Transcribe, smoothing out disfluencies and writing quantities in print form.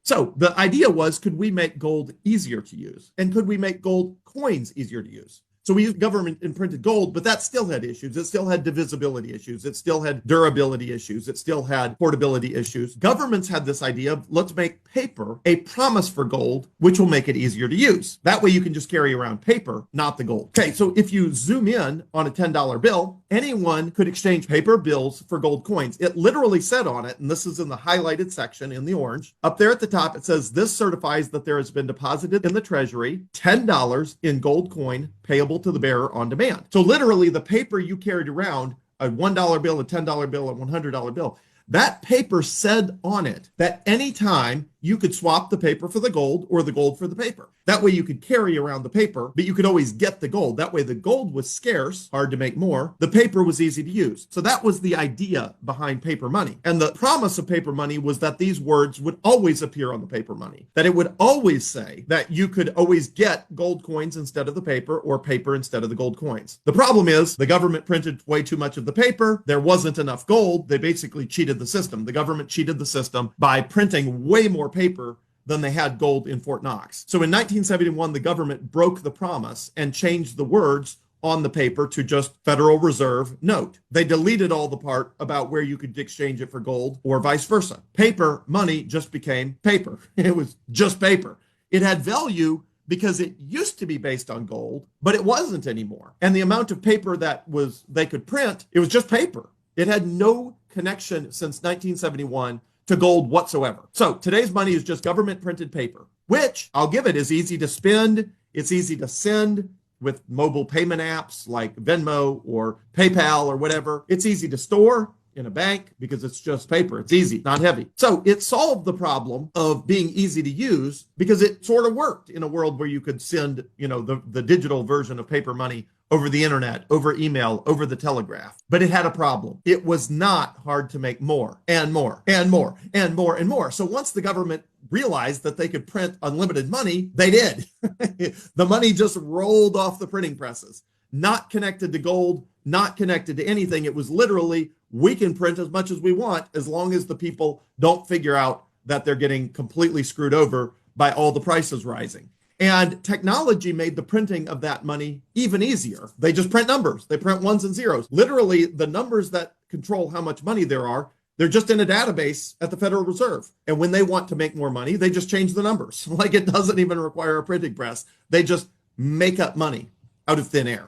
So the idea was, could we make gold easier to use? And could we make gold coins easier to use? So we used government imprinted gold, but that still had issues. It still had divisibility issues. It still had durability issues. It still had portability issues. Governments had this idea of, let's make paper a promise for gold, which will make it easier to use. That way you can just carry around paper, not the gold. Okay, so if you zoom in on a $10 bill, anyone could exchange paper bills for gold coins. It literally said on it, and this is in the highlighted section in the orange, up there at the top, it says, this certifies that there has been deposited in the treasury $10 in gold coin payable to the bearer on demand. So literally the paper you carried around, a $1 bill, a $10 bill, a $100 bill, that paper said on it that anytime you could swap the paper for the gold or the gold for the paper. That way you could carry around the paper, but you could always get the gold. That way the gold was scarce, hard to make more. The paper was easy to use. So that was the idea behind paper money. And the promise of paper money was that these words would always appear on the paper money, that it would always say that you could always get gold coins instead of the paper or paper instead of the gold coins. The problem is the government printed way too much of the paper. There wasn't enough gold. They basically cheated the system. The government cheated the system by printing way more paper than they had gold in Fort Knox. So in 1971, the government broke the promise and changed the words on the paper to just Federal Reserve note. They deleted all the part about where you could exchange it for gold or vice versa. Paper money just became paper. It was just paper. It had value because it used to be based on gold, but it wasn't anymore. And the amount of paper that they could print, it was just paper. It had no connection since 1971 to gold whatsoever. So today's money is just government printed paper, which I'll give it is easy to spend. It's easy to send with mobile payment apps like Venmo or PayPal or whatever. It's easy to store in a bank because it's just paper. It's easy, not heavy. So it solved the problem of being easy to use because it sort of worked in a world where you could send, the digital version of paper money over the internet, over email, over the telegraph. But it had a problem. It was not hard to make more and more and more and more and more. So once the government realized that they could print unlimited money, they did. The money just rolled off the printing presses, not connected to gold, not connected to anything. It was literally, we can print as much as we want as long as the people don't figure out that they're getting completely screwed over by all the prices rising. And technology made the printing of that money even easier. They just print numbers. They print ones and zeros. Literally, the numbers that control how much money there are, they're just in a database at the Federal Reserve. And when they want to make more money, they just change the numbers. Like it doesn't even require a printing press. They just make up money out of thin air.